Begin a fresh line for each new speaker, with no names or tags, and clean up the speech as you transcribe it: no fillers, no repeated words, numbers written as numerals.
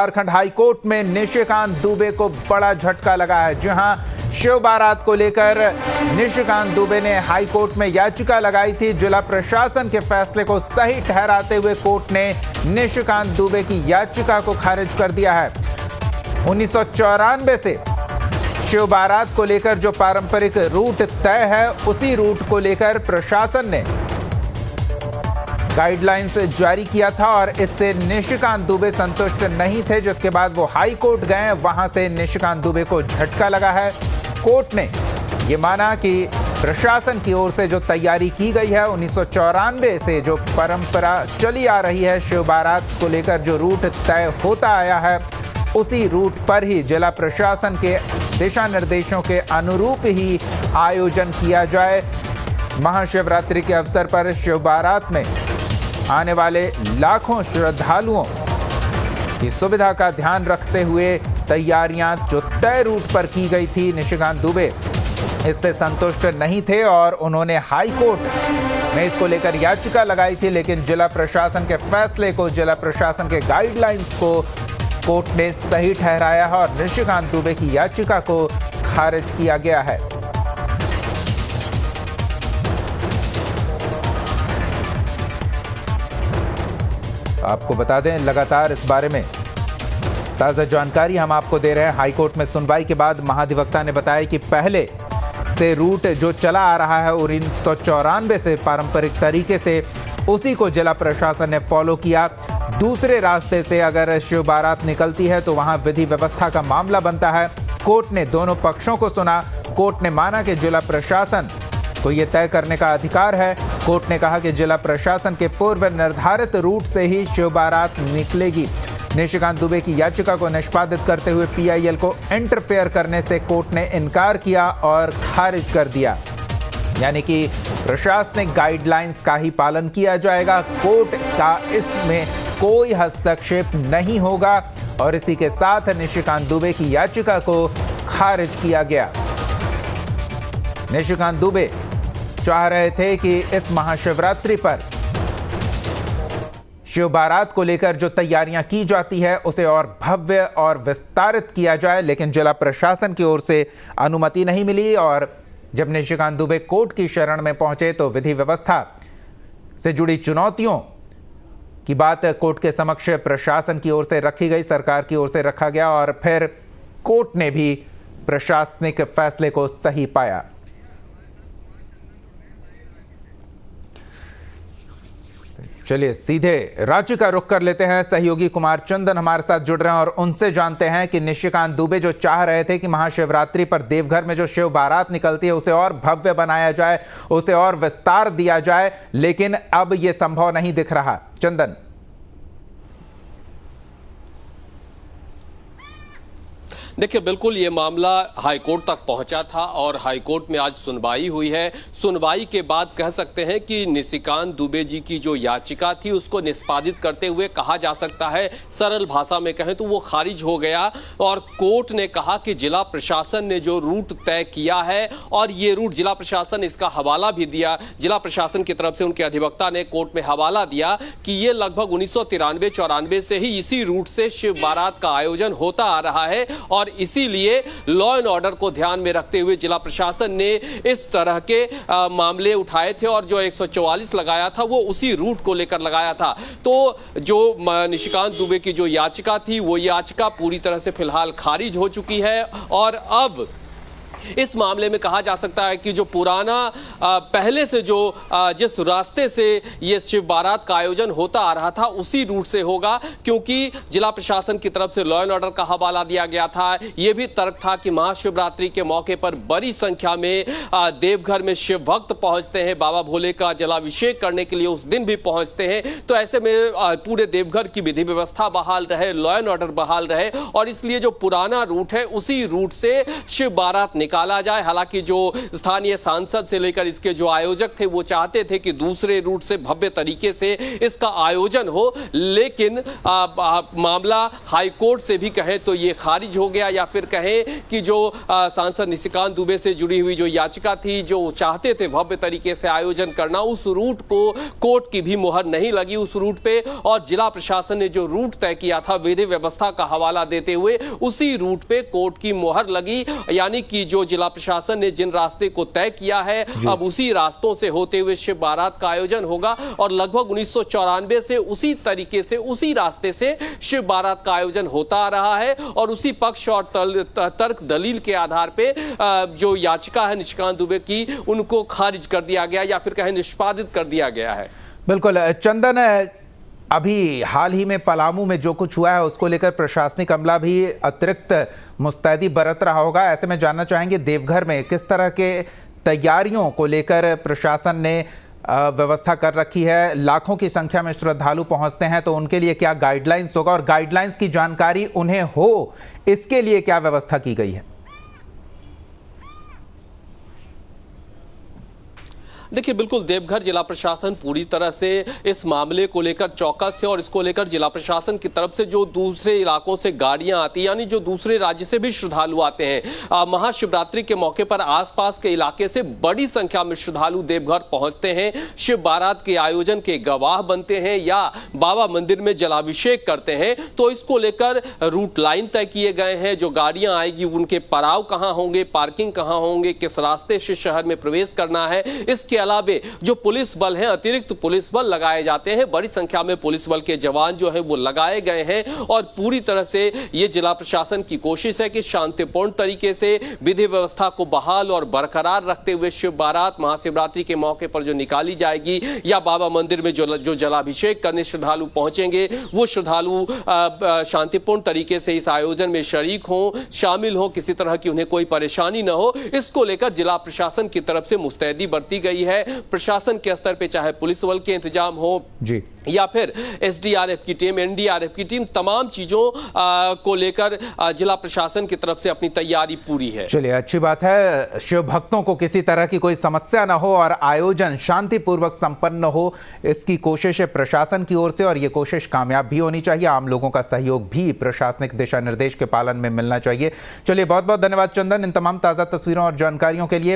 Jharkhand high court में निशिकांत दुबे को बड़ा झटका लगा है। जी हां, शिव बारात को लेकर निशिकांत दुबे ने हाईकोर्ट में याचिका लगाई थी। जिला प्रशासन के फैसले को सही ठहराते हुए कोर्ट ने निशिकांत दुबे की याचिका को खारिज कर दिया है। 1994 से शिव बारात को लेकर जो पारंपरिक रूट तय है, उसी रूट को लेकर प्रशासन ने गाइडलाइंस जारी किया था और इससे निशिकांत दुबे संतुष्ट नहीं थे, जिसके बाद वो हाई कोर्ट गए। वहां से निशिकांत दुबे को झटका लगा है। कोर्ट ने ये माना कि प्रशासन की ओर से जो तैयारी की गई है, 1994 से जो परंपरा चली आ रही है, शिव बारात को लेकर जो रूट तय होता आया है, उसी रूट पर ही जिला प्रशासन के दिशा निर्देशों के अनुरूप ही आयोजन किया जाए। महाशिवरात्रि के अवसर पर शिव बारात में आने वाले लाखों श्रद्धालुओं की सुविधा का ध्यान रखते हुए तैयारियां जो तय रूट पर की गई थी, निशिकांत दुबे इससे संतुष्ट नहीं थे और उन्होंने हाई कोर्ट में इसको लेकर याचिका लगाई थी। लेकिन जिला प्रशासन के फैसले को, जिला प्रशासन के गाइडलाइंस को कोर्ट ने सही ठहराया है और निशिकांत दुबे की याचिका को खारिज किया गया है। आपको बता दें, लगातार इस बारे में ताज़ा जानकारी हम आपको दे रहे हैं। हाईकोर्ट में सुनवाई के बाद महाधिवक्ता ने बताया कि पहले से रूट जो चला आ रहा है 1994 से पारंपरिक तरीके से, उसी को जिला प्रशासन ने फॉलो किया। दूसरे रास्ते से अगर शिव बारात निकलती है तो वहां विधि व्यवस्था का मामला बनता है। कोर्ट ने दोनों पक्षों को सुना। कोर्ट ने माना कि जिला प्रशासन को यह तय करने का अधिकार है। कोर्ट ने कहा कि जिला प्रशासन के पूर्व निर्धारित रूट से ही शिव बारात निकलेगी। निशिकांत दुबे की याचिका को निष्पादित करते हुए पीआईएल को इंटरफेयर करने से कोर्ट ने इनकार किया और खारिज कर दिया। यानी कि प्रशासनिक गाइडलाइंस का ही पालन किया जाएगा। कोर्ट का इसमें कोई हस्तक्षेप नहीं होगा और इसी के साथ निशिकांत दुबे की याचिका को खारिज किया गया। निशिकांत दुबे चाह रहे थे कि इस महाशिवरात्रि पर शिव बारात को लेकर जो तैयारियां की जाती है, उसे और भव्य और विस्तारित किया जाए, लेकिन जिला प्रशासन की ओर से अनुमति नहीं मिली। और जब निशिकांत दुबे कोर्ट की शरण में पहुंचे तो विधि व्यवस्था से जुड़ी चुनौतियों की बात कोर्ट के समक्ष प्रशासन की ओर से रखी गई, सरकार की ओर से रखा गया और फिर कोर्ट ने भी प्रशासनिक फैसले को सही पाया। चलिए सीधे रांची का रुख कर लेते हैं। सहयोगी कुमार चंदन हमारे साथ जुड़ रहे हैं और उनसे जानते हैं कि निशिकांत दुबे जो चाह रहे थे कि महाशिवरात्रि पर देवघर में जो शिव बारात निकलती है, उसे और भव्य बनाया जाए, उसे और विस्तार दिया जाए, लेकिन अब यह संभव नहीं दिख रहा। चंदन।
देखिए, बिल्कुल ये मामला हाईकोर्ट तक पहुंचा था और हाईकोर्ट में आज सुनवाई हुई है। सुनवाई के बाद कह सकते हैं कि निशिकांत दुबे जी की जो याचिका थी उसको निष्पादित करते हुए कहा जा सकता है, सरल भाषा में कहें तो वो खारिज हो गया और कोर्ट ने कहा कि जिला प्रशासन ने जो रूट तय किया है और ये रूट जिला प्रशासन इसका हवाला भी दिया। जिला प्रशासन की तरफ से उनके अधिवक्ता ने कोर्ट में हवाला दिया कि ये लगभग 1993-94 से ही इसी रूट से शिव बारात का आयोजन होता आ रहा है और इसीलिए लॉ एंड ऑर्डर को ध्यान में रखते हुए जिला प्रशासन ने इस तरह के मामले उठाए थे और जो 144 लगाया था वो उसी रूट को लेकर लगाया था। तो जो निशिकांत दुबे की जो याचिका थी, वो याचिका पूरी तरह से फिलहाल खारिज हो चुकी है और अब इस मामले में कहा जा सकता है कि जो पुराना पहले से जो जिस रास्ते से ये शिव बारात का आयोजन होता आ रहा था उसी रूट से होगा, क्योंकि जिला प्रशासन की तरफ से लॉ एंड ऑर्डर का हवाला दिया गया था। ये भी तर्क था कि महाशिवरात्रि के मौके पर बड़ी संख्या में देवघर में शिव भक्त पहुंचते हैं, बाबा भोले का जलाभिषेक करने के लिए उस दिन भी पहुंचते हैं। तो ऐसे में पूरे देवघर की विधि व्यवस्था बहाल रहे, लॉ एंड ऑर्डर बहाल रहे और इसलिए जो पुराना रूट है उसी रूट से शिव बारात निकाला जाए। हालांकि जो स्थानीय सांसद से लेकर इसके जो आयोजक थे वो चाहते थे कि दूसरे रूट से भव्य तरीके से इसका आयोजन हो, लेकिन मामला हाईकोर्ट से भी कहें तो ये खारिज हो गया, या फिर कहें कि जो सांसद निशिकांत दुबे से जुड़ी हुई जो याचिका थी, जो चाहते थे भव्य तरीके से आयोजन करना, उस रूट को कोर्ट की भी मुहर नहीं लगी उस रूट पे। और जिला प्रशासन ने जो रूट तय किया था विधि व्यवस्था का हवाला देते हुए, उसी रूट पे कोर्ट की मुहर लगी। यानी कि जो जिला प्रशासन ने जिन रास्ते को तय किया है, अब उसी रास्तों से होते हुए शिव बारात का आयोजन होगा। और लगभग 1994 से उसी तरीके से, उसी रास्ते से शिव बारात का आयोजन होता आ रहा है। और उसी पक्ष और तर्क दलील के आधार पे जो याचिका है निशिकांत दुबे की, उनको खारिज कर दिया गया, या फिर कहें निष्पादित कर दिया गया है।
बिल्कुल चंदन, अभी हाल ही में पलामू में जो कुछ हुआ है उसको लेकर प्रशासनिक अमला भी अतिरिक्त मुस्तैदी बरत रहा होगा। ऐसे में जानना चाहेंगे देवघर में किस तरह के तैयारियों को लेकर प्रशासन ने व्यवस्था कर रखी है। लाखों की संख्या में श्रद्धालु पहुंचते हैं तो उनके लिए क्या गाइडलाइंस होगा, और गाइडलाइंस की जानकारी उन्हें हो इसके लिए क्या व्यवस्था की गई है?
देखिए, बिल्कुल देवघर जिला प्रशासन पूरी तरह से इस मामले को लेकर चौकस है। और इसको लेकर जिला प्रशासन की तरफ से जो दूसरे इलाकों से गाड़ियां आती हैं, यानी जो दूसरे राज्य से भी श्रद्धालु आते हैं, महाशिवरात्रि के मौके पर आसपास के इलाके से बड़ी संख्या में श्रद्धालु देवघर पहुंचते हैं, शिव बारात के आयोजन के गवाह बनते हैं या बाबा मंदिर में जलाभिषेक करते हैं। तो इसको लेकर रूट लाइन तय किए गए हैं। जो गाड़ियां आएगी उनके पड़ाव कहां होंगे, पार्किंग कहां होंगे, किस रास्ते से शहर में प्रवेश करना है। इसके अलावा जो पुलिस बल हैं, अतिरिक्त पुलिस बल लगाए जाते हैं। बड़ी संख्या में पुलिस बल के जवान जो है वो लगाए गए हैं। और पूरी तरह से ये जिला प्रशासन की कोशिश है कि शांतिपूर्ण तरीके से विधि व्यवस्था को बहाल और बरकरार रखते हुए शिव बारात महाशिवरात्रि के मौके पर जो निकाली जाएगी, या बाबा मंदिर में जो जलाभिषेक करने श्रद्धालु पहुंचेंगे, वो श्रद्धालु शांतिपूर्ण तरीके से इस आयोजन में शरीक हों, शामिल हों, किसी तरह की उन्हें कोई परेशानी न हो। इसको लेकर जिला प्रशासन की तरफ से मुस्तैदी बरती गई है। प्रशासन के स्तर पे चाहे पुलिस बल के इंतजाम हो
जी, या
फिर एसडीआरएफ की टीम, एनडीआरएफ की टीम, तमाम चीजों को लेकर जिला प्रशासन की तरफ से अपनी तैयारी पूरी है।
चलिए, अच्छी बात है। शिव भक्तों को किसी तरह की कोई समस्या ना हो और आयोजन शांतिपूर्वक संपन्न हो, इसकी कोशिश है प्रशासन की ओर से, और ये कोशिश कामयाब भी होनी चाहिए। आम लोगों का सहयोग भी प्रशासनिक दिशा निर्देश के पालन में मिलना चाहिए। चलिए, बहुत बहुत धन्यवाद चंदन इन तमाम ताजा तस्वीरों और जानकारियों के लिए।